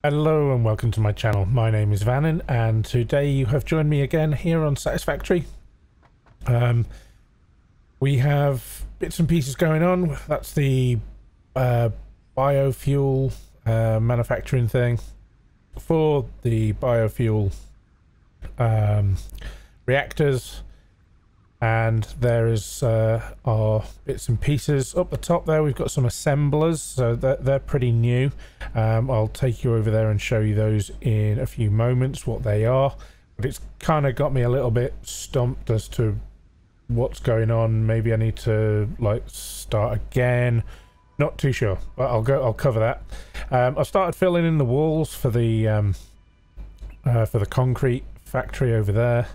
Hello and welcome to my channel. My name is Vannin and today you have joined me again here on Satisfactory. We have bits and pieces going on. That's the biofuel manufacturing thing. For the biofuel reactors, and there is our bits and pieces up the top there. We've got some assemblers, so they're pretty new. I'll take you over there and show you those in a few moments, what they are, but it's kind of got me a little bit stumped as to what's going on. Maybe I need to like start again, not too sure, but I'll cover that. I've started filling in the walls for the concrete factory over there.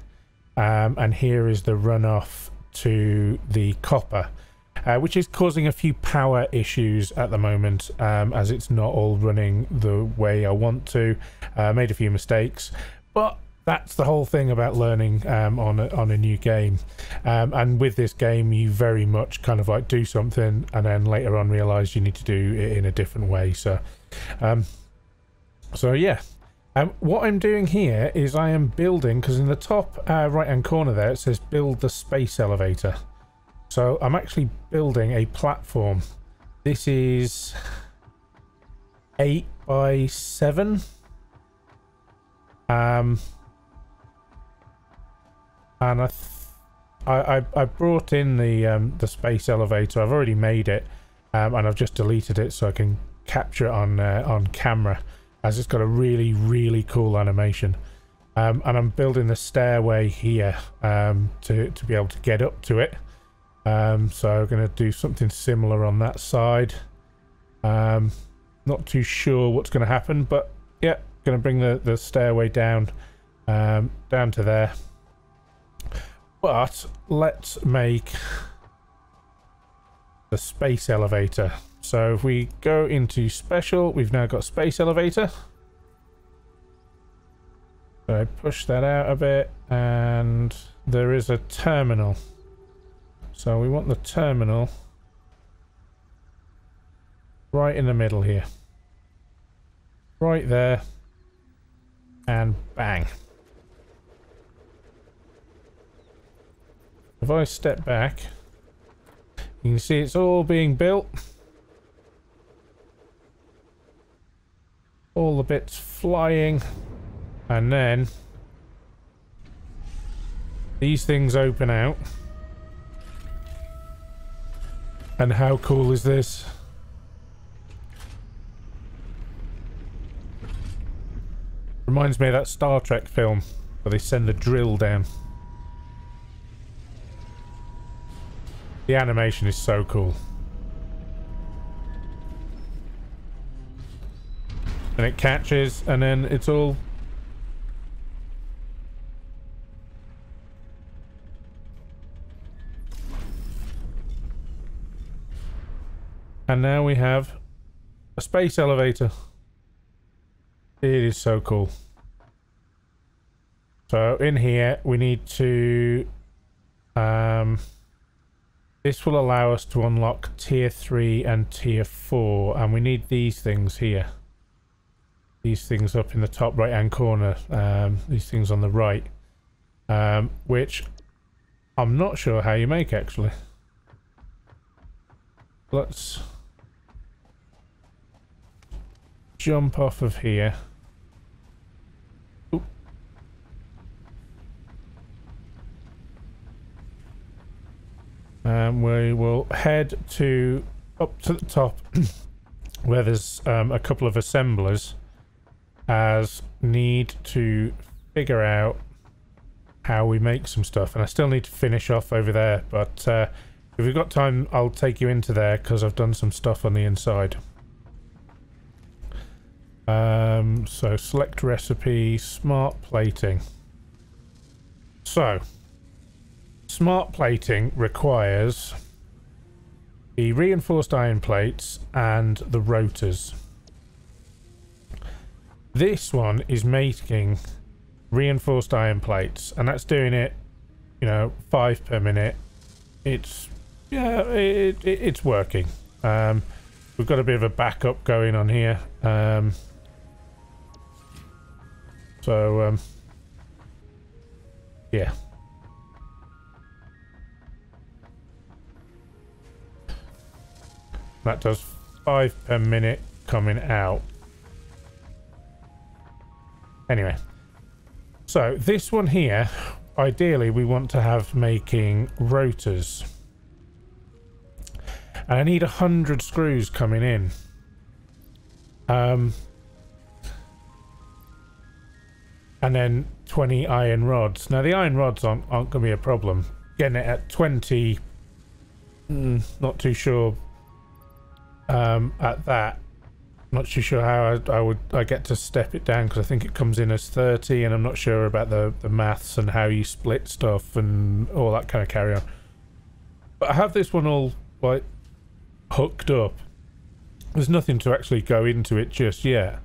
And here is the runoff to the copper, which is causing a few power issues at the moment, as it's not all running the way I want to. Made a few mistakes, but that's the whole thing about learning on a new game. And with this game, you very much kind of like do something and then later on realize you need to do it in a different way. So yeah. What I'm doing here is I am building, because in the top right hand corner there it says build the space elevator. So I'm actually building a platform. This is 8 by 7. And I brought in the space elevator. I've already made it, and I've just deleted it so I can capture it on camera, as it's got a really cool animation. And I'm building the stairway here to be able to get up to it. So I'm going to do something similar on that side. Not too sure what's going to happen, but yeah, going to bring the stairway down down to there. But let's make the space elevator. So if we go into special, we've now got space elevator. So I push that out a bit, and there is a terminal. So we want the terminal right in the middle here. Right there. And bang. If I step back, you can see it's all being built. All the bits flying, and then these things open out. And how cool is this? Reminds me of that Star Trek film where they send the drill down. The animation is so cool. And it catches, and then it's all... And now we have a space elevator. It is so cool. So in here we need to... this will allow us to unlock tier 3 and tier 4, and we need these things here. These things up in the top right hand corner, these things on the right, which I'm not sure how you make actually. Let's jump off of here. Oop. We will head up to the top where there's a couple of assemblers, as need to figure out how we make some stuff, and I still need to finish off over there, but if we've got time I'll take you into there because I've done some stuff on the inside. So select recipe, smart plating. So smart plating requires the reinforced iron plates and the rotors. This one is making reinforced iron plates, and that's doing it, you know, 5 per minute. It's, yeah, it's working. We've got a bit of a backup going on here. So yeah. That does 5 per minute coming out. Anyway, so this one here, ideally we want to have making rotors. And I need 100 screws coming in. And then 20 iron rods. Now the iron rods aren't going to be a problem. Getting it at 20, not too sure. At that, not too sure how I get to step it down, because I think it comes in as 30, and I'm not sure about the maths and how you split stuff and all that kind of carry on. But I have this one all like hooked up. There's nothing to actually go into it just yet,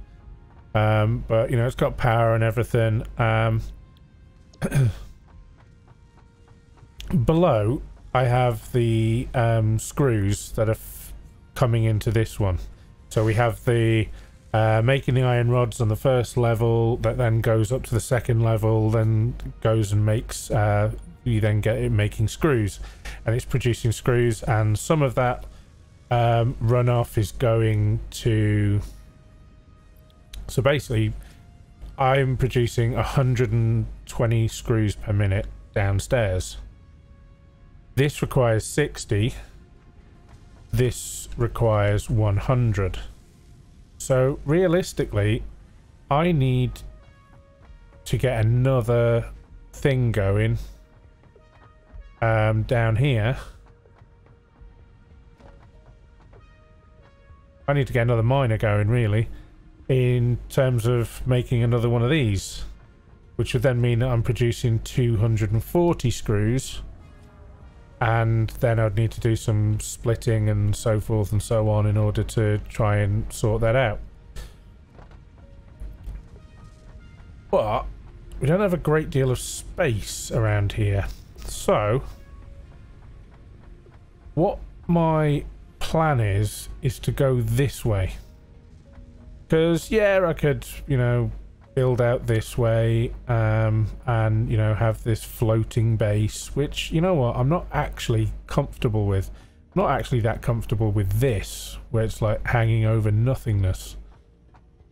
but you know, it's got power and everything. Below I have the screws that are coming into this one. So we have the making the iron rods on the first level, that then goes up to the second level, then goes and makes you then get it making screws, and it's producing screws, and some of that runoff is going to, so basically I'm producing 120 screws per minute downstairs. This requires 60. This requires 100. So realistically, I need to get another thing going down here. I need to get another miner going, really, in terms of making another one of these, which would then mean that I'm producing 240 screws. And then I'd need to do some splitting and so forth and so on in order to try and sort that out. But we don't have a great deal of space around here. So what my plan is to go this way. Because, yeah, I could, you know, build out this way and, you know, have this floating base, which, you know what, I'm not actually comfortable with. I'm not actually that comfortable with this, where it's like hanging over nothingness.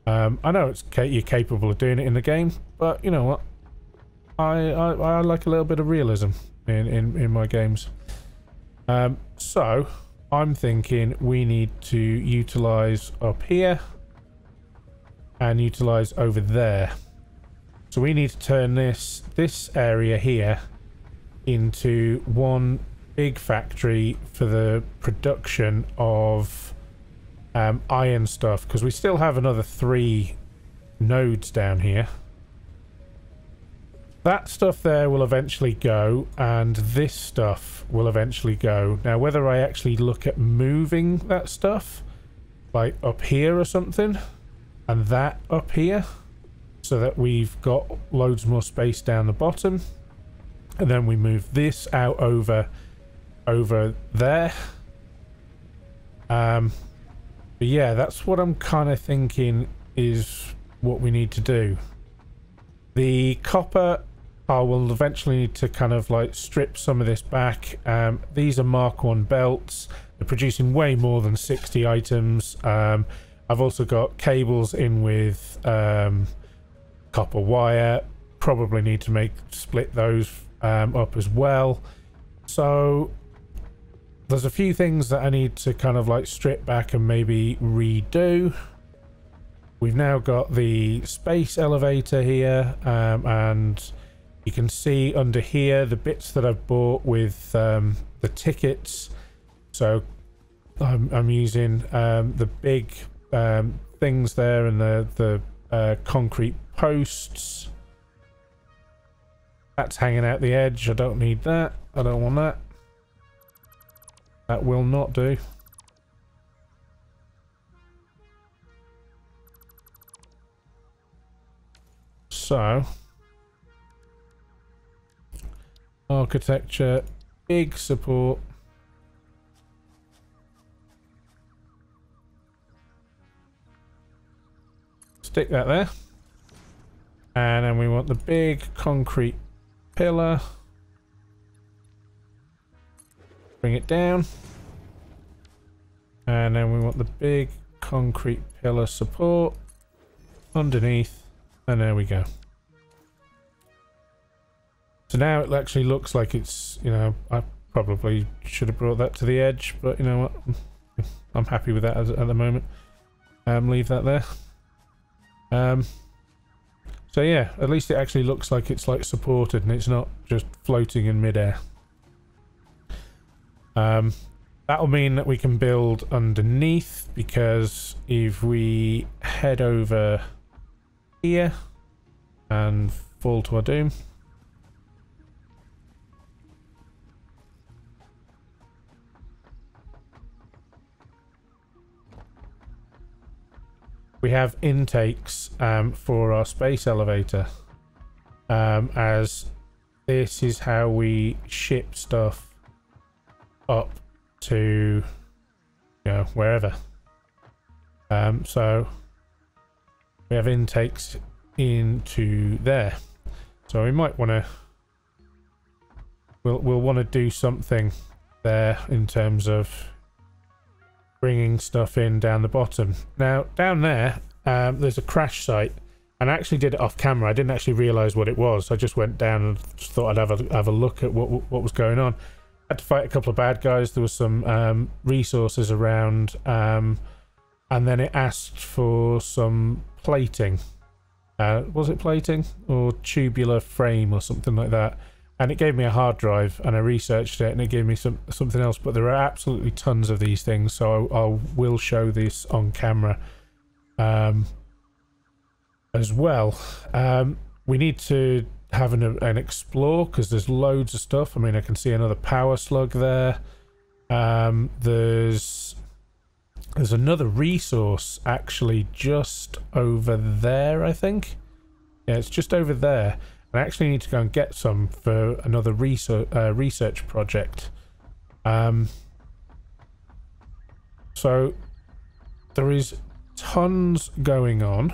I know you're capable of doing it in the game, but you know what, I like a little bit of realism in my games. So I'm thinking we need to utilize up here and utilize over there. So we need to turn this area here into one big factory for the production of iron stuff, because we still have another 3 nodes down here. That stuff there will eventually go, and this stuff will eventually go. Now, whether I actually look at moving that stuff, like up here or something, and that up here, so that we've got loads more space down the bottom, and then we move this out over there. But yeah, that's what I'm kind of thinking is what we need to do. The copper, I will eventually need to kind of like strip some of this back. These are Mark 1 belts. They're producing way more than 60 items. I've also got cables in with copper wire. Probably need to split those up as well. So there's a few things that I need to kind of like strip back and maybe redo. We've now got the space elevator here, and you can see under here the bits that I've bought with the tickets. So I'm using the big things there and the concrete posts. That's hanging out the edge. I don't need that. I don't want that. That will not do. So, architecture, big support. Stick that there. And then we want the big concrete pillar. Bring it down. And then we want the big concrete pillar support underneath. And there we go. So now it actually looks like it's, you know, I probably should have brought that to the edge, but you know what? I'm happy with that at the moment. Leave that there. So yeah, at least it actually looks like it's like supported and it's not just floating in midair. That'll mean that we can build underneath, because if we head over here and fall to our doom. We have intakes for our space elevator, as this is how we ship stuff up to, you know, wherever. So we have intakes into there. So we might want to, we'll want to do something there in terms of bringing stuff in down the bottom. Now down there there's a crash site, and I actually did it off camera. I didn't actually realize what it was. I just went down and just thought I'd have a look at what was going on. Had to fight a couple of bad guys. There was some resources around, and then it asked for some plating. Was it plating or tubular frame or something like that? And it gave me a hard drive, and I researched it, and it gave me something else. But there are absolutely tons of these things, so I will show this on camera as well. We need to have an explore, because there's loads of stuff. I mean, I can see another power slug there. There's another resource actually just over there, I think. Yeah, it's just over there. I actually need to go and get some for another research project. So there is tons going on.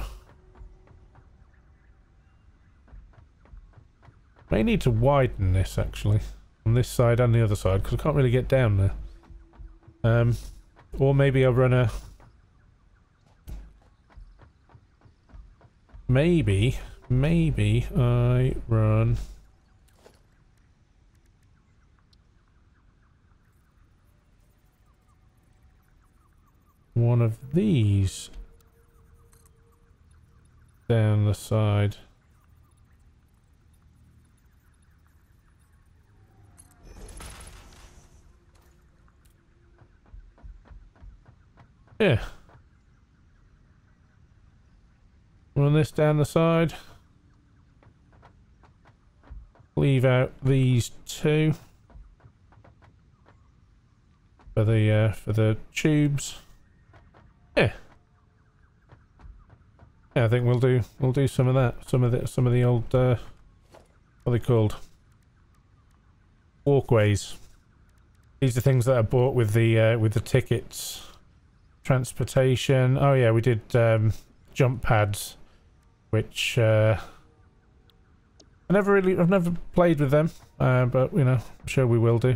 May need to widen this actually on this side and the other side, because I can't really get down there. Or maybe I'll run a... Maybe I run one of these down the side. Yeah. Run this down the side. Leave out these two for the tubes. Yeah. Yeah, I think we'll do some of that. Some of the old what are they called? Walkways. These are things that I bought with the tickets. Transportation. Oh yeah, we did jump pads, which I've never played with them, but you know, I'm sure we will do.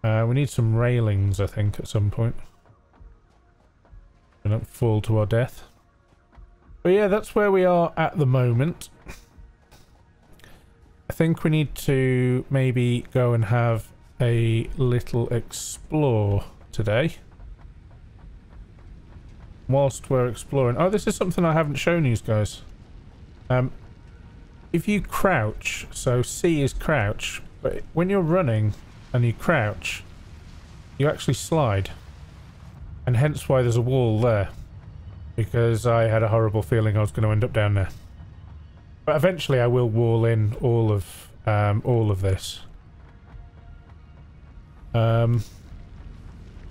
We need some railings, I think, at some point. We don't fall to our death. But yeah, that's where we are at the moment. I think we need to maybe go and have a little explore today. Whilst we're exploring... Oh, this is something I haven't shown you guys. If you crouch, so C is crouch, but when you're running and you crouch, you actually slide. And hence why there's a wall there. Because I had a horrible feeling I was going to end up down there. But eventually I will wall in all of this.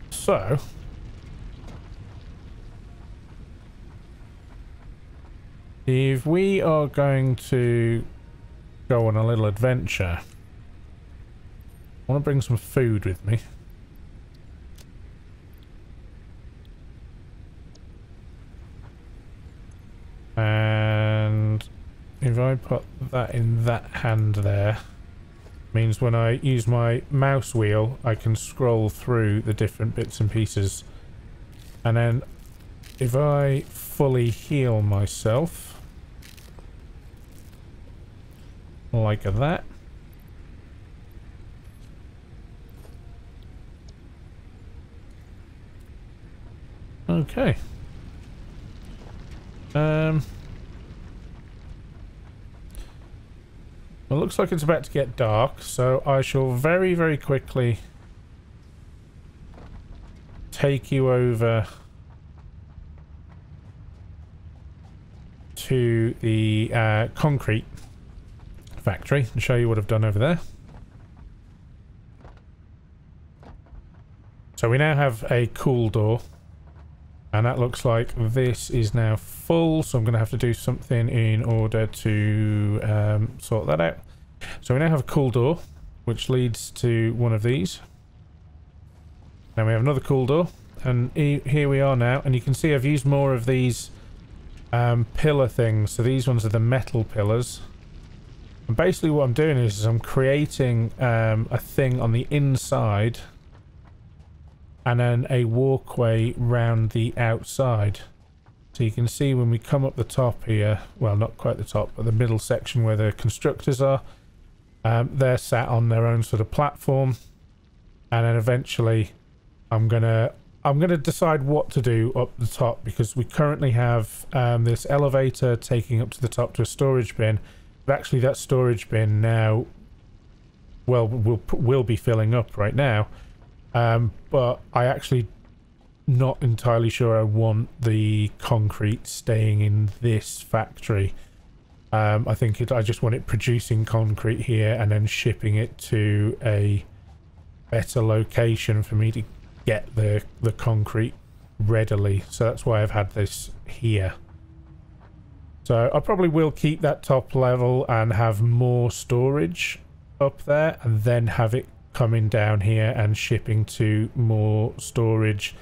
So... if we are going to go on a little adventure, I want to bring some food with me. And if I put that in that hand there, means when I use my mouse wheel I can scroll through the different bits and pieces. And then if I fully heal myself like that, okay. Well, it looks like it's about to get dark, so I shall very, very quickly take you over to the concrete factory and show you what I've done over there. So we now have a cool door, and that looks like this is now full, so I'm going to have to do something in order to sort that out. So we now have a cool door, which leads to one of these. Then we have another cool door, and here we are now, and you can see I've used more of these pillar things. So these ones are the metal pillars. And basically what I'm doing is I'm creating a thing on the inside and then a walkway round the outside. So you can see when we come up the top here, well, not quite the top, but the middle section where the constructors are, they're sat on their own sort of platform, and then eventually I'm gonna decide what to do up the top, because we currently have this elevator taking up to the top to a storage bin, but actually that storage bin now, well, will be filling up right now. But I actually not entirely sure I want the concrete staying in this factory. I think I just want it producing concrete here and then shipping it to a better location for me to get the concrete readily. So that's why I've had this here. So I probably will keep that top level and have more storage up there, and then have it coming down here and shipping to more storage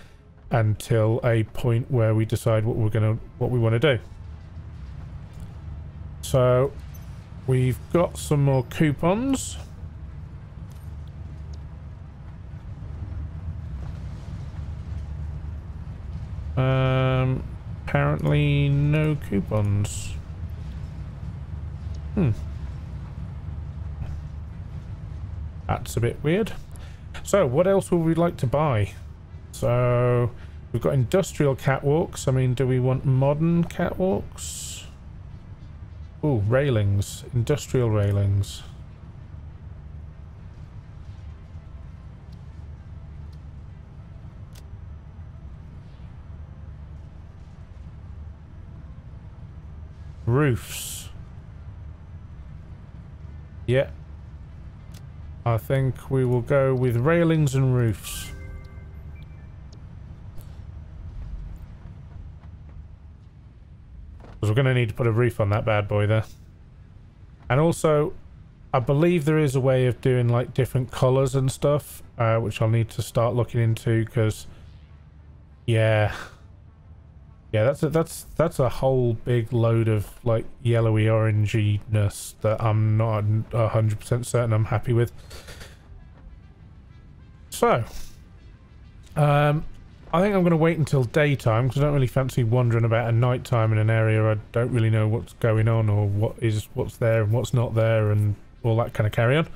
until a point where we decide what we want to do. So we've got some more coupons. Apparently no coupons. That's a bit weird. So what else would we like to buy? So we've got industrial catwalks. I mean, do we want modern catwalks? Oh, railings. Industrial railings. Roofs. Yeah. I think we will go with railings and roofs. Because we're going to need to put a roof on that bad boy there. And also, I believe there is a way of doing like different colours and stuff, which I'll need to start looking into, because yeah, that's a whole big load of like yellowy oranginess that I'm not 100% certain I'm happy with. So I think I'm going to wait until daytime, because I don't really fancy wandering about at night time in an area I don't really know what's going on, or what's there and what's not there and all that kind of carry on.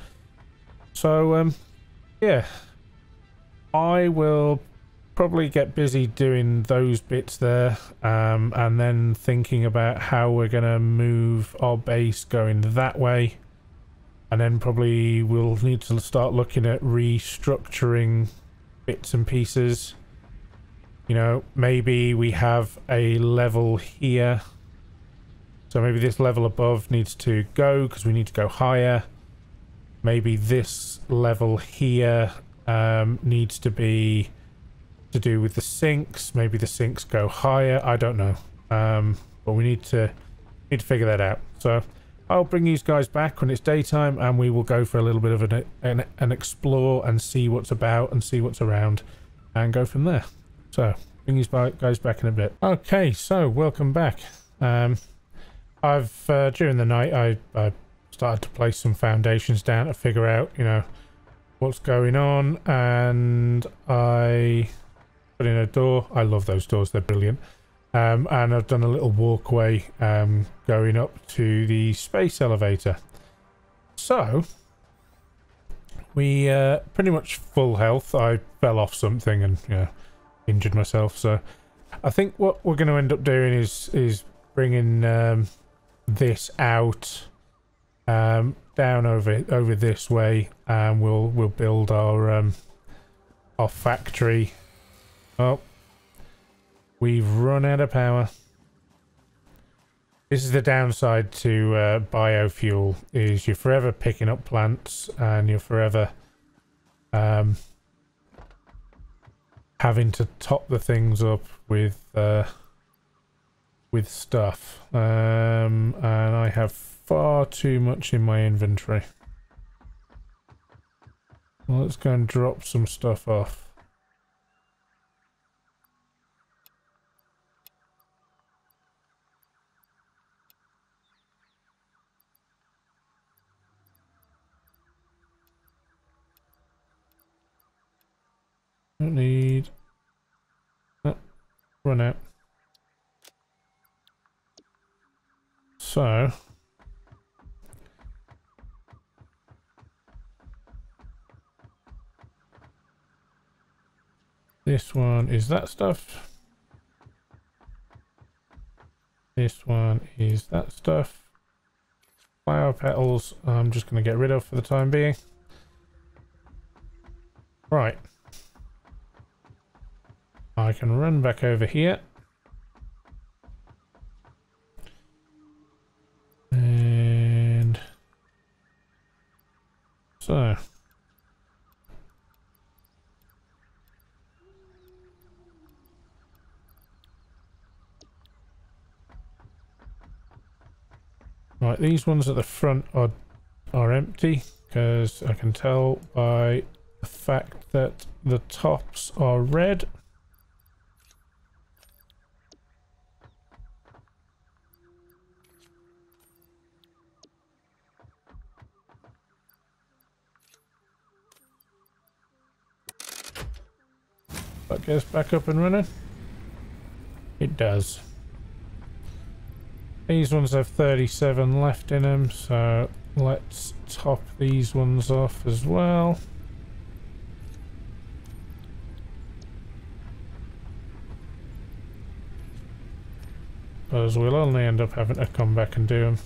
So yeah, I will probably get busy doing those bits there, and then thinking about how we're going to move our base going that way, and then probably we'll need to start looking at restructuring bits and pieces. You know, maybe we have a level here, so maybe this level above needs to go because we need to go higher. Maybe this level here needs to be to do with the sinks. Maybe the sinks go higher. I don't know, but we need to figure that out. So I'll bring these guys back when it's daytime, and we will go for a little bit of an explore and see what's about and see what's around, and go from there. So bring these guys back in a bit. Okay, so welcome back. I've during the night I started to place some foundations down to figure out, you know, what's going on, and I put in a door. I love those doors, they're brilliant. And I've done a little walkway going up to the space elevator. So we pretty much full health. I fell off something and, you know, injured myself. So I think what we're going to end up doing is bringing this out down over this way, and we'll build our factory. Oh, we've run out of power. This is the downside to biofuel, is you're forever picking up plants and you're forever having to top the things up with stuff, and I have far too much in my inventory. Well, let's go and drop some stuff off. Don't need... Oh, run out. So... this one is that stuff. This one is that stuff. Flower petals I'm just going to get rid of for the time being. Right. I can run back over here. And so right, these ones at the front are empty, because I can tell by the fact that the tops are red. That goes back up and running. It does. These ones have 37 left in them, so let's top these ones off as well. Because we'll only end up having to come back and do them.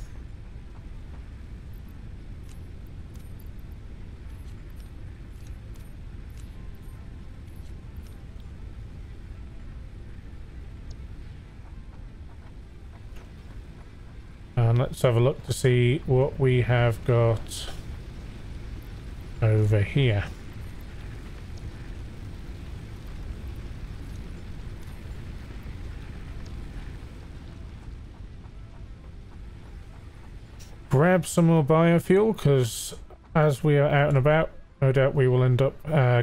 And let's have a look to see what we have got over here. Grab some more biofuel, because as we are out and about, no doubt we will end up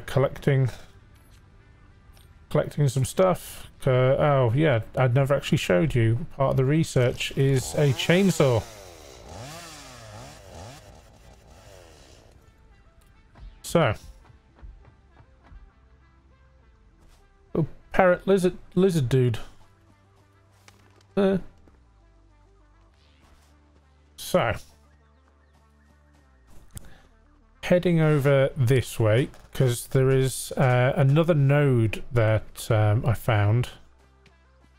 collecting some stuff. Oh yeah, I'd never actually showed you. Part of the research is a chainsaw. So, oh, parrot lizard dude. So, heading over this way, because there is another node that I found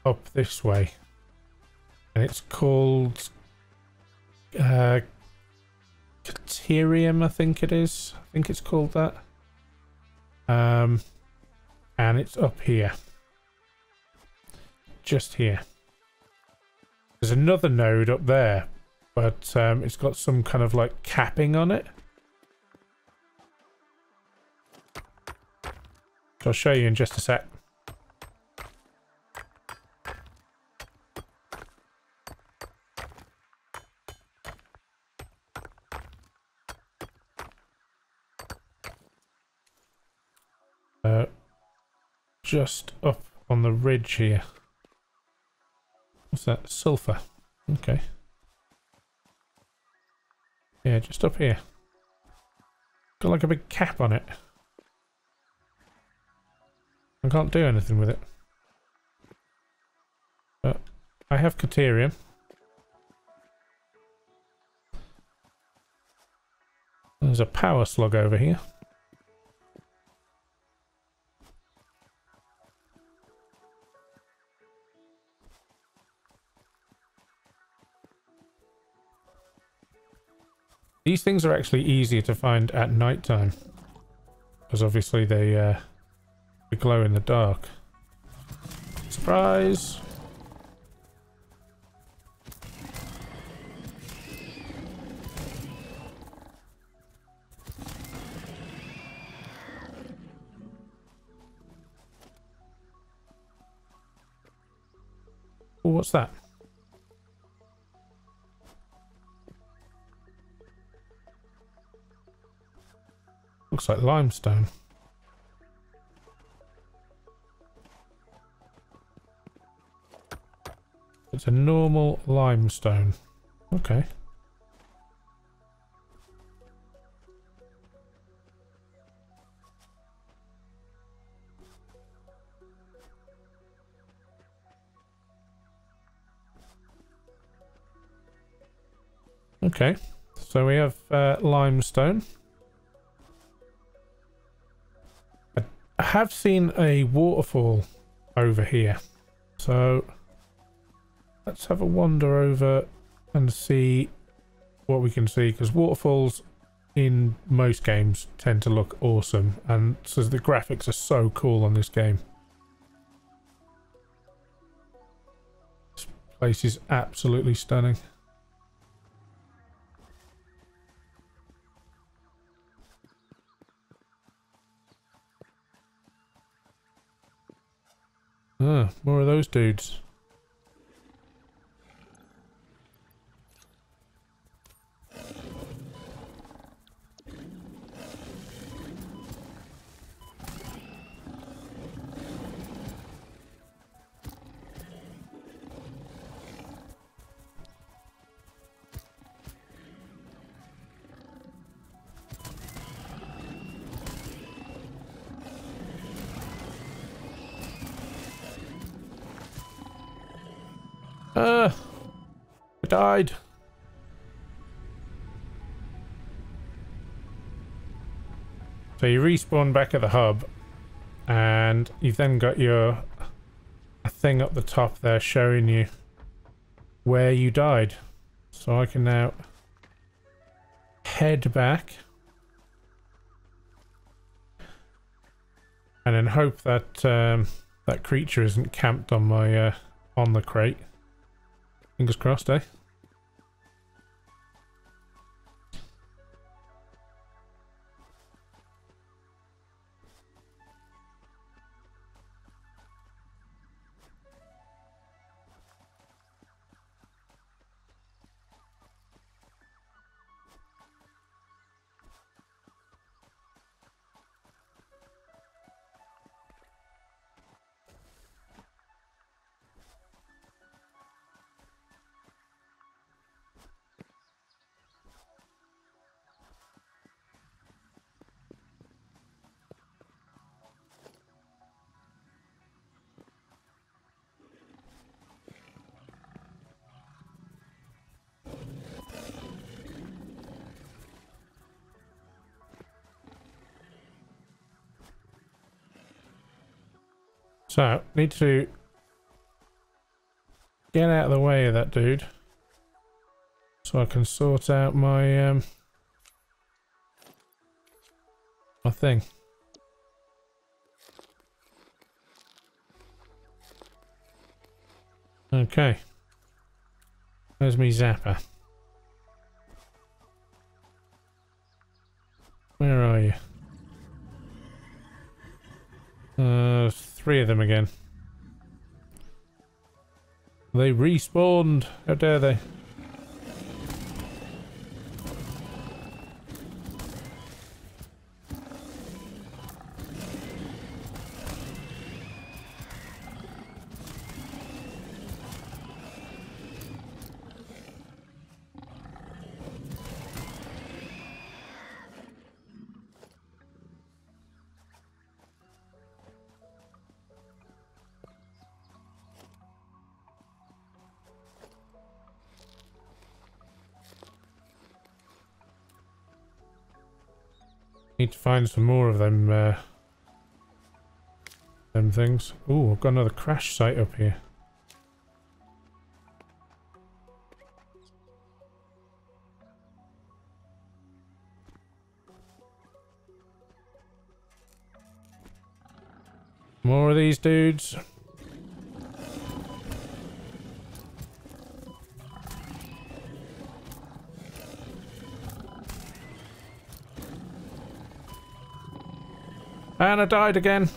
up this way, and it's called Caterium, I think it is. I think it's called that. And it's up here. Just here. There's another node up there, but it's got some kind of like capping on it. I'll show you in just a sec. Just up on the ridge here. What's that? Sulfur. Okay. Yeah, just up here. Got like a big cap on it. I can't do anything with it. But I have Caterium. There's a power slug over here. These things are actually easier to find at night time, because obviously they glow in the dark. Surprise! Oh, what's that? Looks like limestone. It's a normal limestone. Okay. Okay, so we have limestone. I have seen a waterfall over here, so let's have a wander over and see what we can see, because waterfalls in most games tend to look awesome, and so the graphics are so cool on this game. This place is absolutely stunning. Ah, more of those dudes. I died. So you respawn back at the hub, and you've then got your thing up the top there showing you where you died. So I can now head back and then hope that that creature isn't camped on my on the crate. Fingers crossed, eh? So, need to get out of the way of that dude so I can sort out my my thing. Okay. There's me zapper. Where are you? Three of them again. They respawned. How dare they? Need to find some more of them things. Ooh, I've got another crash site up here. More of these dudes. And I died again.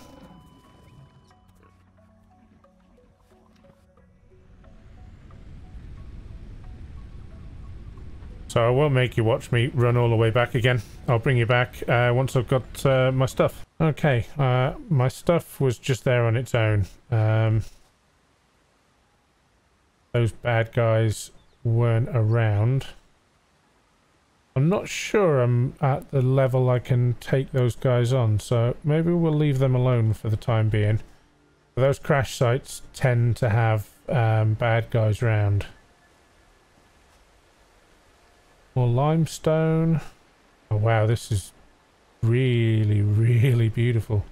So I won't make you watch me run all the way back again. I'll bring you back once I've got my stuff. Okay, my stuff was just there on its own. Those bad guys weren't around. I'm not sure I'm at the level I can take those guys on, so maybe we'll leave them alone for the time being. Those crash sites tend to have bad guys round. More limestone. Oh wow, this is really, really beautiful.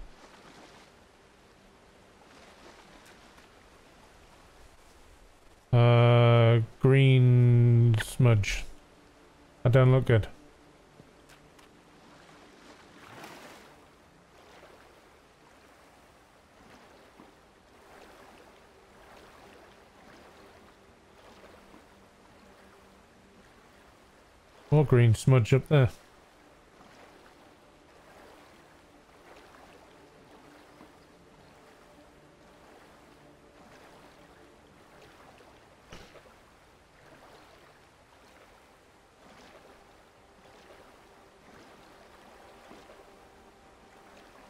Green smudge. That don't look good. More green smudge up there.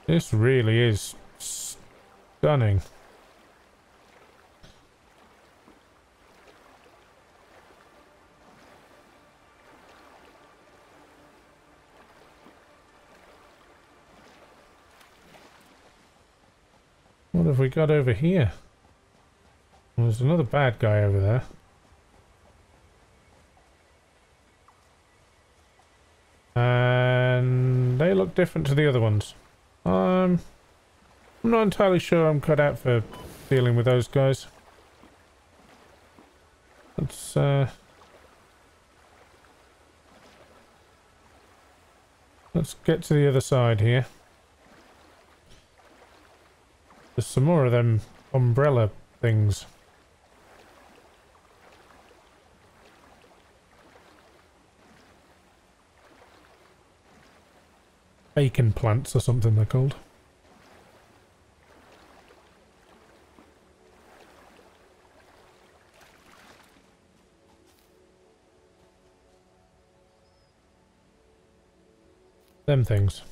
This really is stunning. What have we got over here? Well, there's another bad guy over there. And they look different to the other ones. I'm not entirely sure I'm cut out for dealing with those guys. Let's get to the other side here. There's some more of them umbrella things. Bacon plants or something they're called. Them things.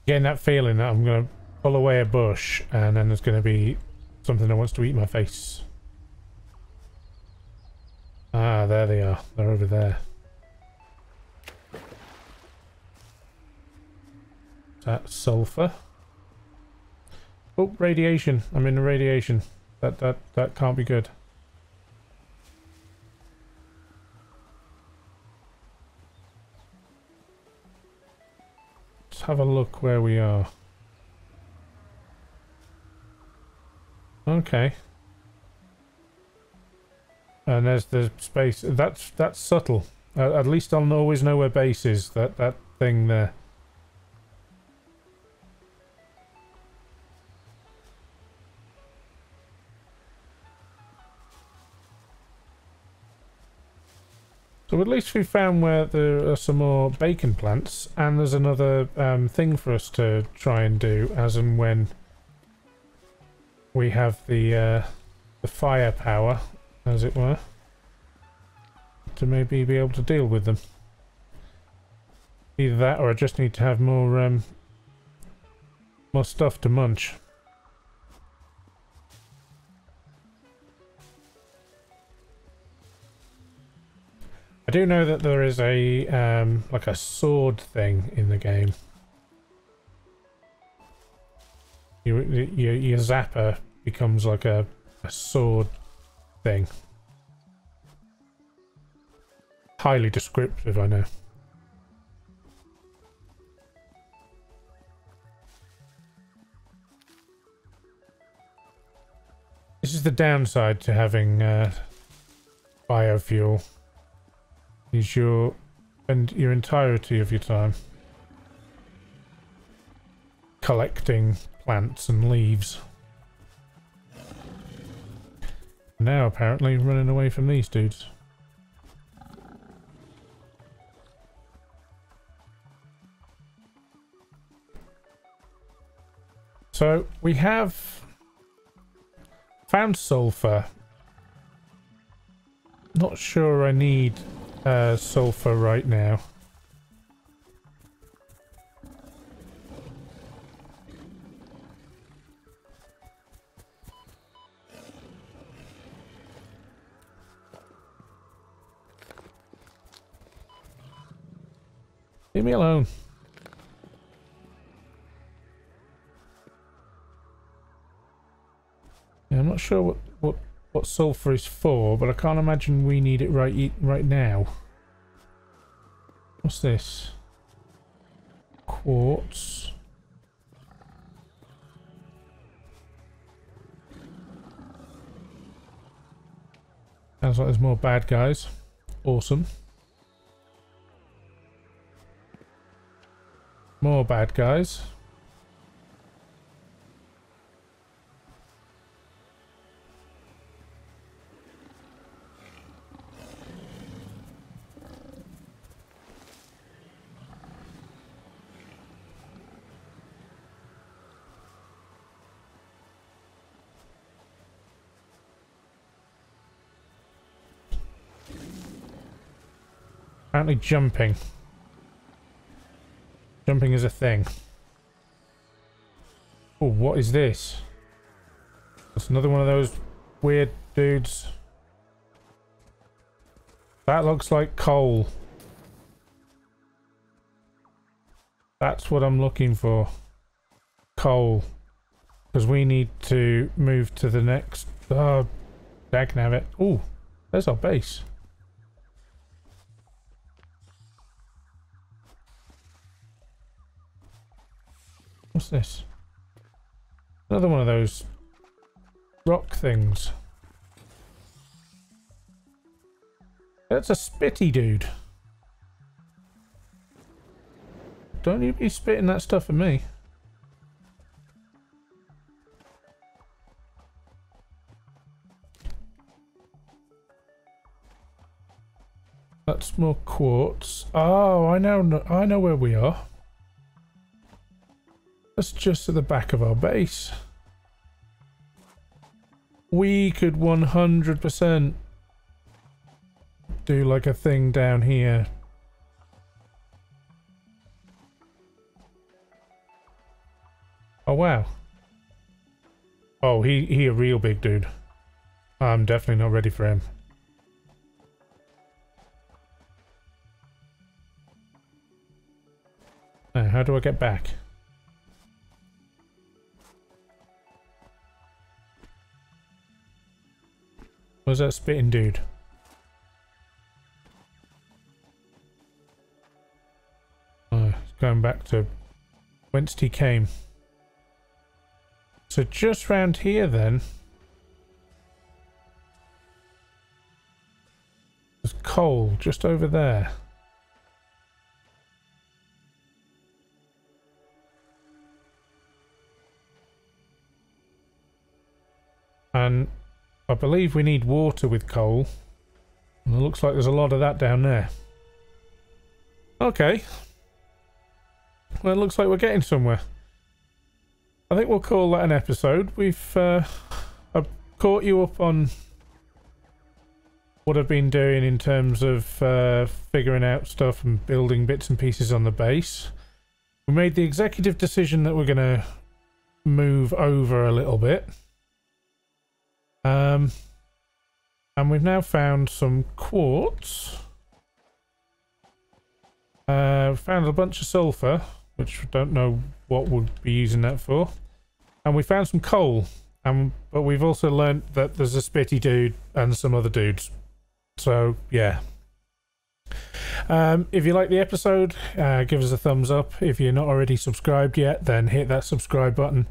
Getting that feeling that I'm going to pull away a bush and then there's going to be something that wants to eat my face. Ah, there they are. They're over there. Is that sulfur? Oh, radiation. I'm in the radiation. That can't be good. Have a look where we are. Okay. And there's the space. That's subtle. At least I'll always know where base is. That thing there. So at least we found where there are some more bacon plants, and there's another thing for us to try and do as and when we have the firepower, as it were. to maybe be able to deal with them. Either that, or I just need to have more stuff to munch. I do know that there is a like a sword thing in the game. Your zapper becomes like a sword thing. Highly descriptive, I know. This is the downside to having biofuel. Is your entirety of your time collecting plants and leaves. Now apparently running away from these dudes. So we have found sulfur. Not sure I need sulfur right now. Leave me alone. Yeah, I'm not sure what sulfur is for, but I can't imagine we need it right now. What's this? Quartz. Sounds like there's more bad guys. Awesome. More bad guys. Apparently jumping. Jumping is a thing. Oh, what is this? That's another one of those weird dudes. That looks like coal. That's what I'm looking for. Coal. Because we need to move to the next... Oh, dagnabbit. Oh, there's our base. What's this? Another one of those rock things. That's a spitty dude. Don't you be spitting that stuff at me. That's more quartz. Oh, I know where we are. That's just at the back of our base. We could 100% do like a thing down here. Oh wow. Oh, he a real big dude. I'm definitely not ready for him. Now, how do I get back? Where's that spitting dude? Oh, he's going back to whence he came. So just round here then. There's coal just over there. And I believe we need water with coal. And it looks like there's a lot of that down there. Okay. Well, it looks like we're getting somewhere. I think we'll call that an episode. We've I've caught you up on what I've been doing in terms of figuring out stuff and building bits and pieces on the base. We made the executive decision that we're going to move over a little bit. And we've now found some quartz. Found a bunch of sulfur, which I don't know what we'll be using that for. And we found some coal. But we've also learnt that there's a spitty dude and some other dudes. So, yeah. If you like the episode, give us a thumbs up. If you're not already subscribed yet, then hit that subscribe button.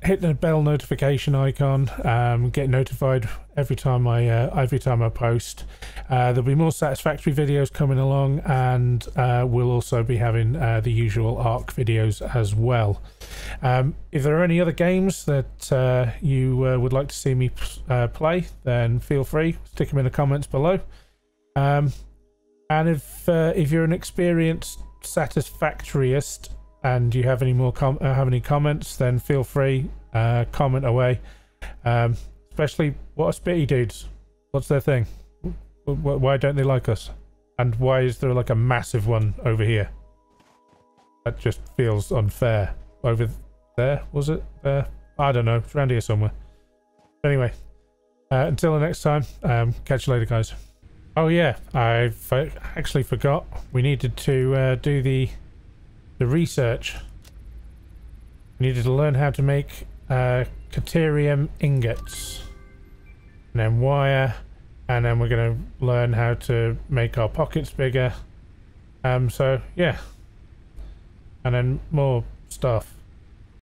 Hit the bell notification icon. Get notified every time I post. There'll be more Satisfactory videos coming along, and we'll also be having the usual ARC videos as well. If there are any other games that you would like to see me play, then feel free, stick them in the comments below. And if you're an experienced Satisfactoryist and you have any more comments, then feel free, comment away. Especially, what are spitty dudes? What's their thing? Why don't they like us? And why is there like a massive one over here? That just feels unfair. Over there, was it? There? I don't know. It's around here somewhere. Anyway, until the next time, catch you later, guys. Oh yeah, I actually forgot. We needed to do the research. We needed to learn how to make caterium ingots, and then wire, and then we're going to learn how to make our pockets bigger. So yeah, and then more stuff.